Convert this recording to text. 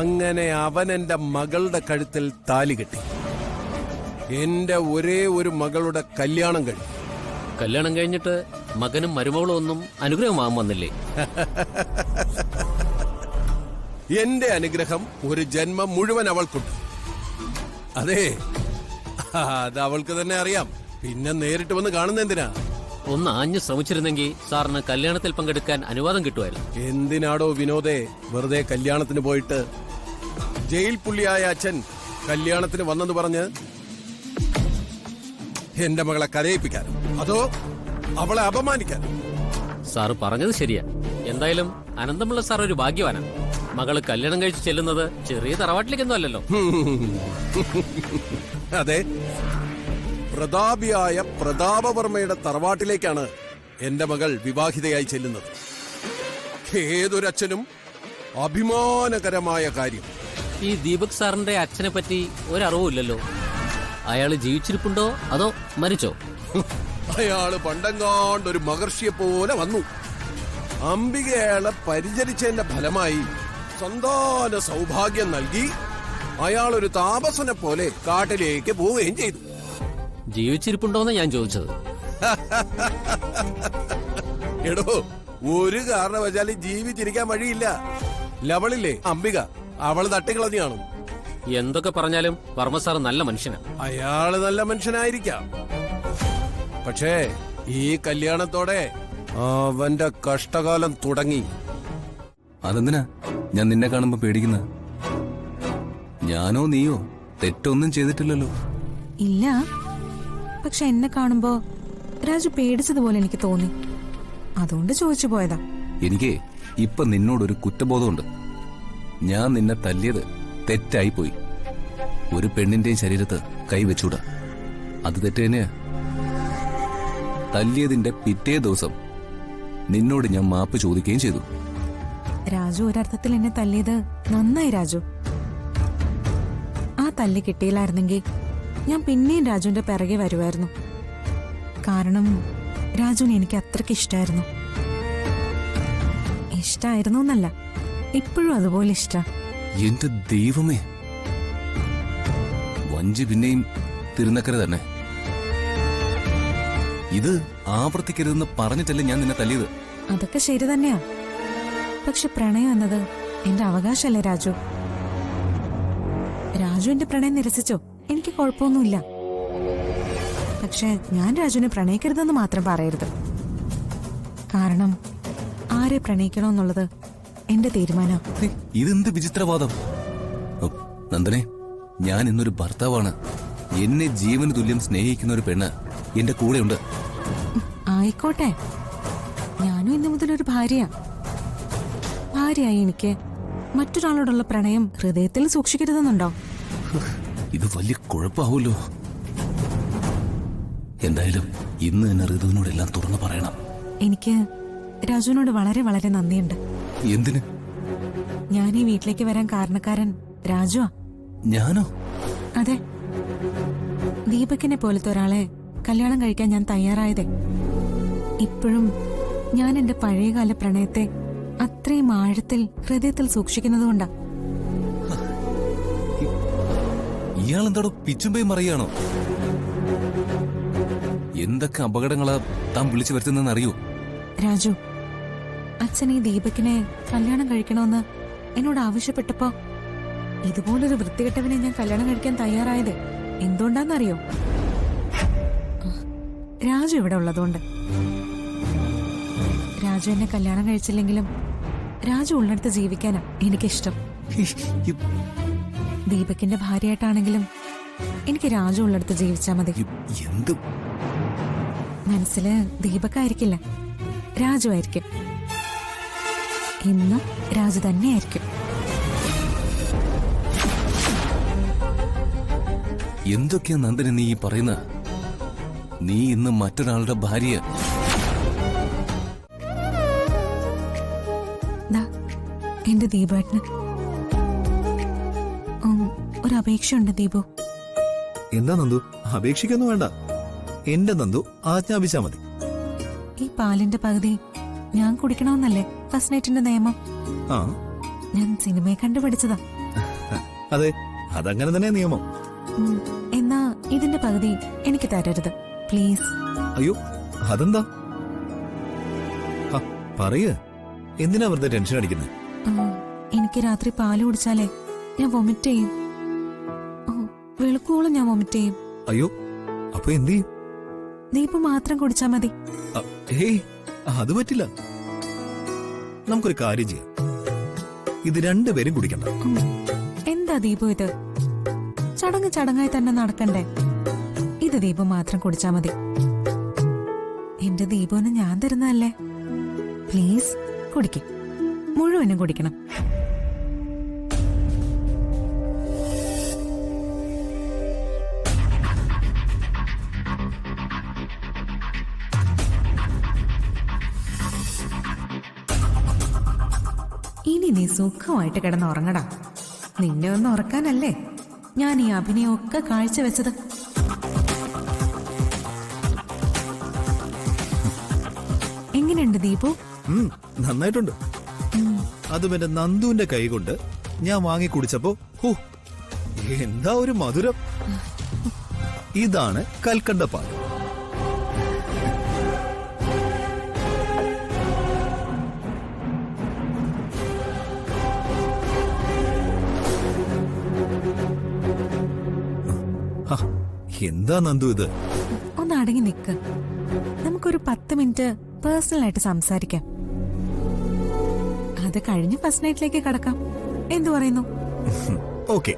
അങ്ങനെ അവൻ എന്റെ മകളുടെ കഴുത്തിൽ താലി കെട്ടി. എന്റെ ഒരേ ഒരു മകളുടെ കല്യാണം കഴിഞ്ഞു. കല്യാണം കഴിഞ്ഞിട്ട് മകനും മരുമകളും ഒന്നും അനുഗ്രഹമാകാൻ വന്നില്ലേ? എന്റെ അനുഗ്രഹം ഒരു ജന്മം മുഴുവൻ അവൾക്കുണ്ട്. അതെ, അത് അവൾക്ക് തന്നെ അറിയാം. പിന്നെ നേരിട്ട് വന്ന് കാണുന്ന എന്തിനാ? ഒന്ന് ആഞ്ഞു ശ്രമിച്ചിരുന്നെങ്കിൽ സാറിന് കല്യാണത്തിൽ പങ്കെടുക്കാൻ അനുവാദം കിട്ടുമായിരുന്നു. എന്തിനാടോ വിനോദേ വെറുതെ കല്യാണത്തിന് പോയിട്ട്? ജയിൽ പുള്ളിയായ അച്ഛൻ കല്യാണത്തിന് വന്നെന്ന് പറഞ്ഞ് എന്റെ മകളെ കരയിപ്പിക്കാനോ അതോ അവളെ അപമാനിക്കാനോ? സാറ് പറഞ്ഞത് ശരിയാ. എന്തായാലും അനന്തമുള്ള സാർ ഒരു ഭാഗ്യവാനാണ്. മകള് കല്യാണം കഴിച്ച് ചെല്ലുന്നത് ചെറിയ തറവാട്ടിലേക്കൊന്നും അല്ലല്ലോ. അതെ, പ്രതാപിയായ പ്രതാപവർമ്മയുടെ തറവാട്ടിലേക്കാണ് എന്റെ മകൾ വിവാഹിതയായി ചെല്ലുന്നത്. ഏതൊരച്ഛനും അഭിമാനകരമായ കാര്യം. ഈ ദീപക് സാറിന്റെ അച്ഛനെ പറ്റി ഒരറിവില്ലല്ലോ. അയാള് ജീവിച്ചിരിപ്പുണ്ടോ അതോ മരിച്ചോ? അയാള് പണ്ടെങ്ങാണ്ടൊരു മഹർഷിയെ പോലെ വന്നു. അംബിക അയാളെ പരിചരിച്ചതിന്റെ ഫലമായി സന്താന സൗഭാഗ്യം നൽകി അയാളൊരു താപസനെ പോലെ കാട്ടിലേക്ക് പോവുകയും ചെയ്തു. ജീവിച്ചിരിപ്പുണ്ടോന്ന് ഞാൻ ചോദിച്ചത്. എടോ, ഒരു കാരണവശാലും ജീവിച്ചിരിക്കാൻ വഴിയില്ല. ലവളില്ലേ അംബിക, അവള് തട്ടിക്കളഞ്ഞു കാണും. എന്തൊക്കെ പറഞ്ഞാലും വർമ്മ സാർ നല്ല മനുഷ്യനാണ്. അയാള് നല്ല മനുഷ്യനായിരിക്കാം. പക്ഷേ ഈ കല്യാണത്തോടെ അവന്റെ കഷ്ടകാലം തുടങ്ങി. അതെന്തിനാ ഞാൻ നിന്നെ കാണുമ്പോ പേടിക്കുന്നത്? ഞാനോ നീയോ തെറ്റൊന്നും ചെയ്തിട്ടില്ലല്ലോ. ഇല്ല, പക്ഷെ എന്നെ കാണുമ്പോ രാജു പേടിച്ചതുപോലെ എനിക്ക് തോന്നി. അതുകൊണ്ട് ചോദിച്ചു പോയതാ. എനിക്ക് ഇപ്പൊ നിന്നോടൊരു കുറ്റബോധമുണ്ട്. ഞാൻ നിന്നെ തല്ലിയത് തെറ്റായി പോയി. ഒരു പെണ്ണിന്റെയും ശരീരത്ത് കൈവച്ചൂടാ. അത് തെറ്റ് തന്നെയാ. തല്ലിയതിന്റെ പിറ്റേ ദിവസം നിന്നോട് ഞാൻ മാപ്പ് ചോദിക്കുകയും ചെയ്തു. രാജു ഒരർത്ഥത്തിൽ എന്നെ തല്ലിയത് നന്നായി. രാജു ആ തല്ലി കിട്ടിയില്ലായിരുന്നെങ്കിൽ ഞാൻ പിന്നെയും രാജുവിന്റെ പിറകെ വരുമായിരുന്നു. കാരണം രാജുവിനെ എനിക്ക് അത്രയ്ക്ക് ഇഷ്ടമായിരുന്നു. ഇഷ്ടായിരുന്നു എന്നല്ല, ഇപ്പോഴും അതുപോലെ ഇഷ്ട. എന്റെ ദൈവമേ, വഞ്ചി പിന്നെയും തിരുനക്കര തന്നെ. ഇത് ആവർത്തിക്കരുതെന്ന് പറഞ്ഞിട്ടല്ലേ ഞാൻ നിന്നെ തല്ലിയത്. അതൊക്കെ ശരി തന്നെയാ. പക്ഷെ പ്രണയം എന്നത് എന്റെ അവകാശമല്ലേ രാജു. രാജു എന്റെ പ്രണയം നിരസിച്ചോ, എനിക്ക് കുഴപ്പമൊന്നുമില്ല. പക്ഷെ ഞാൻ രാജുവിനെ പ്രണയിക്കരുതെന്ന് മാത്രം പറയരുത്. കാരണം ആരെ പ്രണയിക്കണമെന്നുള്ളത് എന്റെ തീരുമാനം. ഇതെന്ത് വിചിത്രവാദം? നന്ദനെ, ഞാൻ ഇന്നൊരു ഭർത്താവാണ്. എന്നെ ജീവന് തുല്യം സ്നേഹിക്കുന്ന ഒരു പെണ്ണ് എന്റെ കൂടെയുണ്ട്. ആയിക്കോട്ടെ, ഞാനും ഇന്നു മുതൽ ഒരു ഭാര്യയാ. ഭാര്യയായി എനിക്ക് മറ്റൊരാളോടുള്ള പ്രണയം ഹൃദയത്തിൽ സൂക്ഷിക്കരുതെന്നുണ്ടോ? ഇത് വലിയ കുഴപ്പമാവുമല്ലോ. എന്തായാലും ഇന്ന് തന്നെ ഋതുവിനോടെല്ലാം തുറന്നു പറയണം. എനിക്ക് രാജുവിനോട് വളരെ വളരെ നന്ദിയുണ്ട്. എന്തിന്? ഞാൻ ഈ വീട്ടിലേക്ക് വരാൻ കാരണക്കാരൻ രാജുവാ. ഞാനോ? അതെ, ദീപകിനെ പോലത്തെ ഒരാളെ കല്യാണം കഴിക്കാൻ ഞാൻ തയ്യാറായതേ ഇപ്പോഴും ഞാൻ എന്റെ പഴയകാല പ്രണയത്തെ അത്രയും ആഴത്തിൽ ഹൃദയത്തിൽ സൂക്ഷിക്കുന്നതുകൊണ്ടാ. ഇയാളെന്താടോ പിച്ചുമ്പയും മറിയാണോ? എന്തൊക്കെ അപകടങ്ങളാ താൻ വിളിച്ചു വരുത്തുന്നെന്ന് അറിയൂ? രാജു, അച്ഛൻ ഈ ദീപകിനെ കല്യാണം കഴിക്കണമെന്ന് എന്നോട് ആവശ്യപ്പെട്ടപ്പോ ഇതുപോലൊരു വൃത്തികെട്ടവനെ ഞാൻ കല്യാണം കഴിക്കാൻ തയ്യാറായത് എന്തുകൊണ്ടാന്നറിയോ? രാജു ഇവിടെ ഉള്ളതുകൊണ്ട്. രാജു എന്നെ കല്യാണം കഴിച്ചില്ലെങ്കിലും രാജു ഉള്ളിടത്ത് ജീവിക്കാനാ എനിക്കിഷ്ടം. ദീപകിന്റെ ഭാര്യയായിട്ടാണെങ്കിലും എനിക്ക് രാജു ഉള്ളിടത്ത് ജീവിച്ചാ മതി. മനസ്സില് ദീപക്കായിരിക്കില്ല, രാജു ആയിരിക്കും. ഇന്നും രാജു തന്നെയായിരിക്കും. എന്തൊക്കെയാ നന്ദന നീ പറയുന്ന? നീ ഇന്ന് മറ്റൊരാളുടെ ഭാര്യ. എന്റെ ദീപേട്ടന് ഒരു അപേക്ഷയുണ്ട്. ദീപു, എന്താ നന്ദു? അപേക്ഷിക്കൊന്നും വേണ്ട. എന്റെ നന്ദു ആജ്ഞാപിച്ചാ മതി. ഈ പാലിന്റെ പകുതി ഞാൻ കുടിക്കണമെന്നല്ലേ ഫസ്റ്റ് നൈറ്റിന്റെ നിയമം? ആ, ഞാൻ സിനിമയെ കണ്ടുപിടിച്ചതാ. അതെ, അതങ്ങനെ തന്നെ നിയമം. ഉം, എന്നാ ഇതിന്റെ പകുതി എനിക്ക് തരരുത് പ്ലീസ്. അയ്യോ, അതെന്താ? പറയ്, എന്തിനാ വെറുതെ ടെൻഷൻ അടിക്കുന്നത്? എനിക്ക് രാത്രി പാല് കുടിച്ചാലേ ഞാൻ വൊമിറ്റ് ചെയ്യും. വെളുക്കോളം ഞാൻ വൊമിറ്റ് ചെയ്യും. അയ്യോ, അപ്പൊ എന്ത് ചെയ്യും? ദീപ് മാത്രം കുടിച്ചാ മതി. ഹേയ്, അത് പറ്റില്ല. നമുക്കൊരു കാര്യം ചെയ്യാം, ഇത് രണ്ടുപേരും കുടിക്കണ്ട. എന്താ ദീപു ഇത്? ചടങ്ങ് ചടങ്ങായി തന്നെ നടക്കണ്ടേ? ഇത് ദീപു മാത്രം കുടിച്ചാ മതി. എന്റെ ദീപുവിന് ഞാൻ തരുന്നതല്ലേ? പ്ലീസ് കുടിക്കും, മുഴുവനും കുടിക്കണം. ഇനി നീ സുഖമായിട്ട് കിടന്ന് ഉറങ്ങടാ. നിന്നെ ഒന്ന് ഉറക്കാനല്ലേ ഞാൻ ഈ അഭിനയമൊക്കെ കാഴ്ചവെച്ചത്. എങ്ങനെയുണ്ട് ദീപു? നന്നായിട്ടുണ്ട്. അതും എന്റെ നന്ദുവിന്റെ കൈ കൊണ്ട് ഞാൻ വാങ്ങി കുടിച്ചപ്പോ ഹോ, എന്താ ഒരു മധുരം! ഇതാണ് കൽക്കണ്ട പാൽ. എന്താ നന്ദു ഇത്? ഒന്ന് അടങ്ങി നിക്ക്. നമുക്കൊരു 10 മിനിറ്റ് പേഴ്സണൽ ആയിട്ട് സംസാരിക്കാം. അത് കഴിഞ്ഞ് ഫസ്റ്റ് നൈറ്റിലേക്ക് കടക്കാം. എന്തു പറയുന്നു? ഓക്കെ.